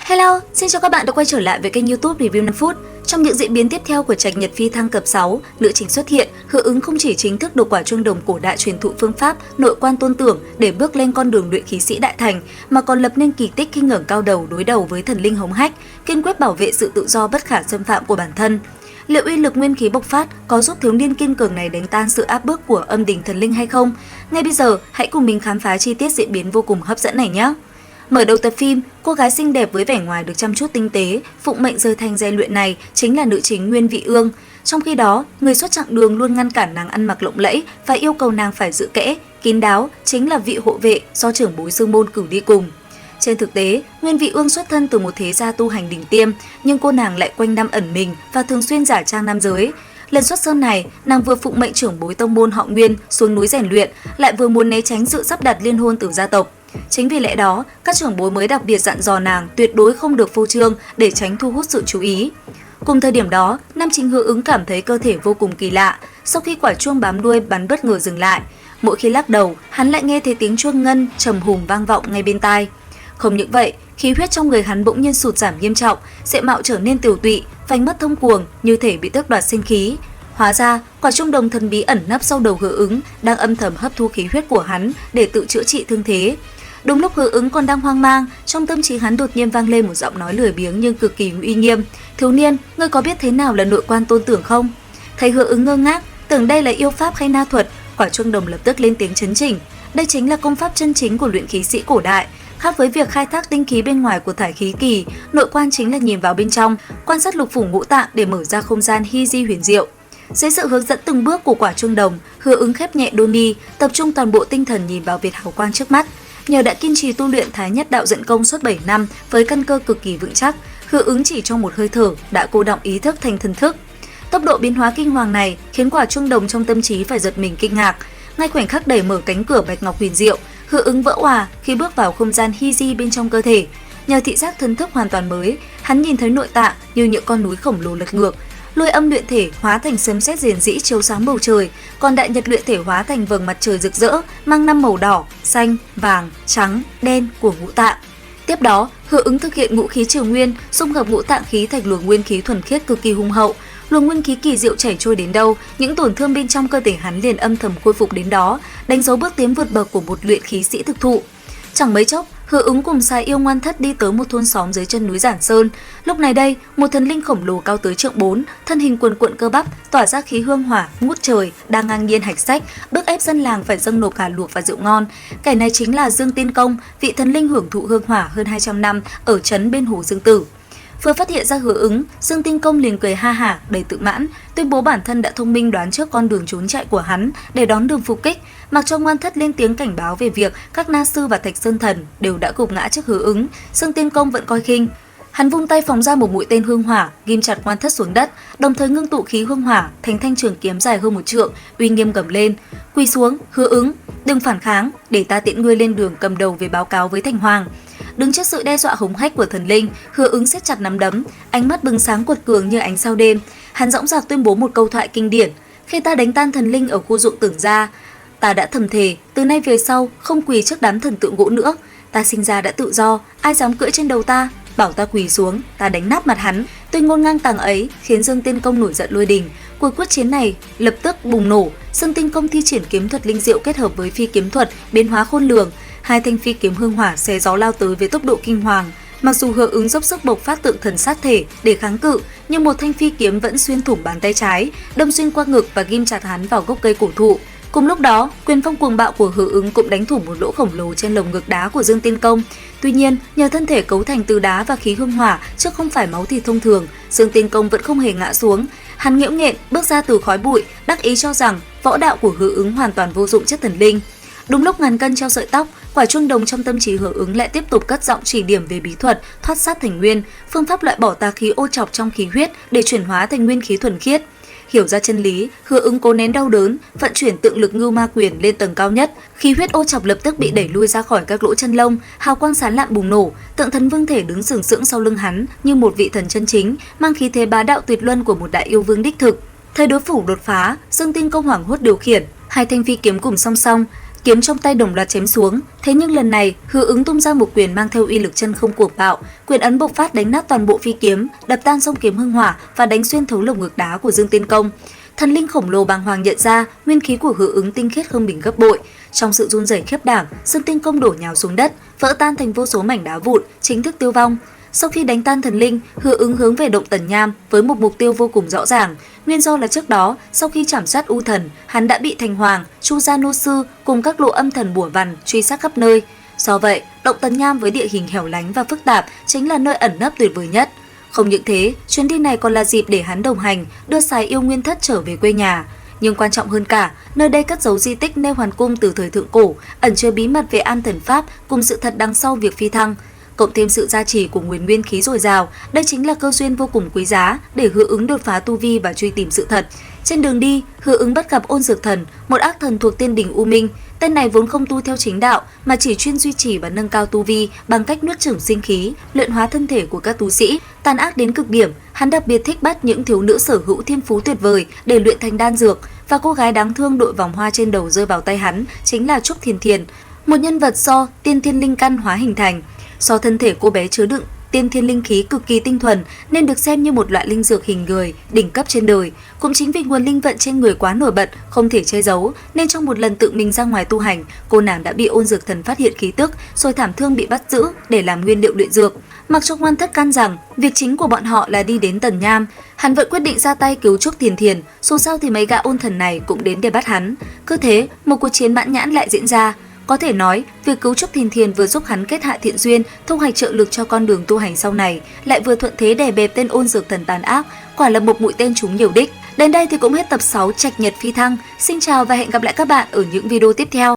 Hello, xin chào các bạn đã quay trở lại với kênh YouTube Review 5 phút. Trong những diễn biến tiếp theo của Trạch Nhật Phi thăng cấp 6, nữ chính xuất hiện, Hứa Ứng không chỉ chính thức được quả chuông đồng cổ đại truyền thụ phương pháp nội quan tôn tưởng để bước lên con đường luyện khí sĩ đại thành, mà còn lập nên kỳ tích khi ngẩng cao đầu đối đầu với thần linh hống hách, kiên quyết bảo vệ sự tự do bất khả xâm phạm của bản thân. Liệu uy lực nguyên khí bộc phát có giúp thiếu niên kiên cường này đánh tan sự áp bức của âm đỉnh thần linh hay không? Ngay bây giờ, hãy cùng mình khám phá chi tiết diễn biến vô cùng hấp dẫn này nhé! Mở đầu tập phim, cô gái xinh đẹp với vẻ ngoài được chăm chút tinh tế, phụng mệnh rời thành rèn luyện này chính là nữ chính Nguyên Vị Ương. Trong khi đó, người suốt chặng đường luôn ngăn cản nàng ăn mặc lộng lẫy và yêu cầu nàng phải giữ kẽ, kín đáo chính là vị hộ vệ do trưởng bối Sư Môn cử đi cùng. Trên thực tế, Nguyên Vị Ương xuất thân từ một thế gia tu hành đỉnh tiêm, nhưng cô nàng lại quanh năm ẩn mình và thường xuyên giả trang nam giới. Lần xuất sơn này, nàng vừa phụng mệnh trưởng bối tông môn họ Nguyên xuống núi rèn luyện, lại vừa muốn né tránh sự sắp đặt liên hôn từ gia tộc. Chính vì lẽ đó, các trưởng bối mới đặc biệt dặn dò nàng tuyệt đối không được phô trương để tránh thu hút sự chú ý. Cùng thời điểm đó, nam chính Hứa Ứng cảm thấy cơ thể vô cùng kỳ lạ. Sau khi quả chuông bám đuôi bắn bất ngờ dừng lại, mỗi khi lắc đầu, hắn lại nghe thấy tiếng chuông ngân trầm hùng vang vọng ngay bên tai. Không những vậy, khí huyết trong người hắn bỗng nhiên sụt giảm nghiêm trọng, diện mạo trở nên tiều tụy, phanh mất thông cuồng, như thể bị tước đoạt sinh khí. Hóa ra, quả chuông đồng thần bí ẩn nấp sau đầu Hứa Ứng đang âm thầm hấp thu khí huyết của hắn để tự chữa trị thương thế. Đúng lúc Hứa Ứng còn đang hoang mang, trong tâm trí hắn đột nhiên vang lên một giọng nói lười biếng nhưng cực kỳ uy nghiêm. "Thiếu niên, ngươi có biết thế nào là nội quan tôn tưởng không?" Thấy Hứa Ứng ngơ ngác, tưởng đây là yêu pháp hay na thuật, quả chuông đồng lập tức lên tiếng chấn chỉnh. Đây chính là công pháp chân chính của luyện khí sĩ cổ đại. Khác với việc khai thác tinh khí bên ngoài của thải khí kỳ, nội quan chính là nhìn vào bên trong, quan sát lục phủ ngũ tạng để mở ra không gian hy di huyền diệu. Dưới sự hướng dẫn từng bước của quả chuông đồng, Hứa Ứng khép nhẹ đôi mi, tập trung toàn bộ tinh thần nhìn vào vệt hào quang trước mắt. Nhờ đã kiên trì tu luyện Thái Nhất Đạo Dẫn Công suốt 7 năm với căn cơ cực kỳ vững chắc, Hứa Ứng chỉ trong một hơi thở đã cô đọng ý thức thành thần thức. Tốc độ biến hóa kinh hoàng này khiến quả chuông đồng trong tâm trí phải giật mình kinh ngạc. Ngay khoảnh khắc đẩy mở cánh cửa bạch ngọc huyền diệu, Hứa Ứng vỡ òa khi bước vào không gian hy di bên trong cơ thể. Nhờ thị giác thần thức hoàn toàn mới, hắn nhìn thấy nội tạng như những con núi khổng lồ lật ngược. Lôi âm luyện thể hóa thành sấm sét rền rĩ chiếu sáng bầu trời, còn đại nhật luyện thể hóa thành vầng mặt trời rực rỡ mang 5 màu đỏ, xanh, vàng, trắng, đen của ngũ tạng. Tiếp đó, Hứa Ứng thực hiện ngũ khí triều nguyên, dung hợp ngũ tạng khí thành luồng nguyên khí thuần khiết cực kỳ hùng hậu. Luồng nguyên khí kỳ diệu chảy trôi đến đâu, những tổn thương bên trong cơ thể hắn liền âm thầm khôi phục đến đó, đánh dấu bước tiến vượt bậc của một luyện khí sĩ thực thụ. Chẳng mấy chốc, Hứa Ứng cùng Sai Yêu Ngoan Thất đi tới một thôn xóm dưới chân núi Giản Sơn. Lúc này đây, một thần linh khổng lồ cao tới trượng 4, thân hình quần quận cơ bắp, tỏa ra khí hương hỏa ngút trời, đang ngang nhiên hạch sách, bức ép dân làng phải dâng nộp gà luộc và rượu ngon. Kẻ này chính là Dương Tiên Công, vị thần linh hưởng thụ hương hỏa hơn 200 năm ở trấn bên Hồ Dương Tử. Vừa phát hiện ra Hứa Ứng, Dương Tiên Công liền cười ha hả, đầy tự mãn, tuyên bố bản thân đã thông minh đoán trước con đường trốn chạy của hắn để đón đường phục kích, mặc cho Ngoan Thất lên tiếng cảnh báo về việc các na sư và Thạch Sơn Thần đều đã gục ngã trước Hứa Ứng. Dương Tiên Công vẫn coi khinh. Hắn vung tay phóng ra một mũi tên hương hỏa, ghim chặt Ngoan Thất xuống đất, đồng thời ngưng tụ khí hương hỏa thành thanh trường kiếm dài hơn 1 trượng, uy nghiêm gầm lên: "Quỳ xuống, Hứa Ứng, đừng phản kháng, để ta tiễn ngươi lên đường cầm đầu về báo cáo với Thành Hoàng." Đứng trước sự đe dọa hống hách của thần linh, Hứa Ứng siết chặt nắm đấm, ánh mắt bừng sáng quật cường như ánh sao đêm. Hắn dõng dạc tuyên bố một câu thoại kinh điển: "Khi ta đánh tan thần linh ở khu ruộng Tưởng Gia, ta đã thầm thề từ nay về sau không quỳ trước đám thần tượng gỗ nữa. Ta sinh ra đã tự do, ai dám cưỡi trên đầu ta, bảo ta quỳ xuống, ta đánh nát mặt hắn." Tuyên ngôn ngang tàng ấy khiến Dương Tiên Công nổi giận lôi đình. Cuộc quyết chiến này lập tức bùng nổ. Dương Tiên Công thi triển kiếm thuật linh diệu kết hợp với phi kiếm thuật biến hóa khôn lường. Hai thanh phi kiếm hương hỏa xé gió lao tới với tốc độ kinh hoàng. Mặc dù Hứa Ứng dốc sức bộc phát tượng thần sát thể để kháng cự, nhưng một thanh phi kiếm vẫn xuyên thủng bàn tay trái, đâm xuyên qua ngực và ghim chặt hắn vào gốc cây cổ thụ. Cùng lúc đó, quyền phong cuồng bạo của Hứa Ứng cũng đánh thủng một lỗ khổng lồ trên lồng ngực đá của Dương Tiên Công. Tuy nhiên, nhờ thân thể cấu thành từ đá và khí hương hỏa chứ không phải máu thịt thông thường, Dương Tiên Công vẫn không hề ngã xuống. Hắn nghễu nghện bước ra từ khói bụi, đắc ý cho rằng võ đạo của Hứa Ứng hoàn toàn vô dụng trước thần linh. Đúng lúc ngàn cân treo sợi tóc, quả chuông đồng trong tâm trí Hứa Ứng lại tiếp tục cất giọng chỉ điểm về bí thuật thoát sát thành nguyên, phương pháp loại bỏ tà khí ô trọc trong khí huyết để chuyển hóa thành nguyên khí thuần khiết. Hiểu ra chân lý, Hứa Ứng cố nén đau đớn, vận chuyển tượng lực Ngưu Ma Quyền lên tầng cao nhất, khí huyết ô trọc lập tức bị đẩy lui ra khỏi các lỗ chân lông, hào quang sáng lạn bùng nổ, tượng thần vương thể đứng sừng sững sau lưng hắn như một vị thần chân chính, mang khí thế bá đạo tuyệt luân của một đại yêu vương đích thực. Thời đối phủ đột phá, Dương Tiên Công hoảng hốt điều khiển, hai thanh phi kiếm cùng song song, kiếm trong tay đồng loạt chém xuống. Thế nhưng lần này, Hứa Ứng tung ra một quyền mang theo uy lực chân không cuồng bạo, quyền ấn bộc phát đánh nát toàn bộ phi kiếm, đập tan song kiếm hưng hỏa và đánh xuyên thấu lồng ngực đá của Dương Tiên Công. Thần linh khổng lồ bàng hoàng nhận ra nguyên khí của Hứa Ứng tinh khiết không bình gấp bội. Trong sự run rẩy khiếp đảm, Dương Tiên Công đổ nhào xuống đất, vỡ tan thành vô số mảnh đá vụn, chính thức tiêu vong. Sau khi đánh tan thần linh, Hứa Ứng hướng về động Tần Nham với một mục tiêu vô cùng rõ ràng. Nguyên do là trước đó, sau khi trảm sát U Thần, hắn đã bị Thành Hoàng, Chu Gia Nô Sư cùng các lộ âm thần bủa vằn truy sát khắp nơi. Do vậy, động Tần Nham với địa hình hẻo lánh và phức tạp chính là nơi ẩn nấp tuyệt vời nhất. Không những thế, chuyến đi này còn là dịp để hắn đồng hành, đưa Sài Yêu Nguyên Thất trở về quê nhà. Nhưng quan trọng hơn cả, nơi đây cất giấu di tích Nê Hoàn Cung từ thời thượng cổ, ẩn chứa bí mật về An Thần Pháp cùng sự thật đằng sau việc phi thăng. Cộng thêm sự gia trì của nguồn nguyên khí dồi dào, đây chính là cơ duyên vô cùng quý giá để Hứa Ứng đột phá tu vi và truy tìm sự thật. Trên đường đi, Hứa Ứng bắt gặp Ôn Dược Thần, một ác thần thuộc Tiên Đình U Minh. Tên này vốn không tu theo chính đạo mà chỉ chuyên duy trì và nâng cao tu vi bằng cách nuốt chửng sinh khí, luyện hóa thân thể của các tu sĩ. Tàn ác đến cực điểm, hắn đặc biệt thích bắt những thiếu nữ sở hữu thiên phú tuyệt vời để luyện thành đan dược, và cô gái đáng thương đội vòng hoa trên đầu rơi vào tay hắn chính là Trúc Thiền Thiền, một nhân vật do tiên thiên linh căn hóa hình thành. Do thân thể cô bé chứa đựng tiên thiên linh khí cực kỳ tinh thuần nên được xem như một loại linh dược hình người đỉnh cấp trên đời. Cũng chính vì nguồn linh vận trên người quá nổi bật, không thể che giấu, nên trong một lần tự mình ra ngoài tu hành, cô nàng đã bị Ôn Dược Thần phát hiện khí tức, rồi thảm thương bị bắt giữ để làm nguyên liệu luyện dược. Mặc cho Ngoan Thất can rằng việc chính của bọn họ là đi đến Tần Nham, hắn vẫn quyết định ra tay cứu Trúc Thiền Thiền. Dù sao thì mấy gã ôn thần này cũng đến để bắt hắn. Cứ thế, một cuộc chiến mãn nhãn lại diễn ra. Có thể nói, việc cứu Trúc Thiền Thiền vừa giúp hắn kết hạ thiện duyên, thu hoạch trợ lực cho con đường tu hành sau này, lại vừa thuận thế đè bẹp tên Ôn Dược Thần tàn ác, quả là một mũi tên trúng nhiều đích. Đến đây thì cũng hết tập 6 Trạch Nhật Phi Thăng. Xin chào và hẹn gặp lại các bạn ở những video tiếp theo.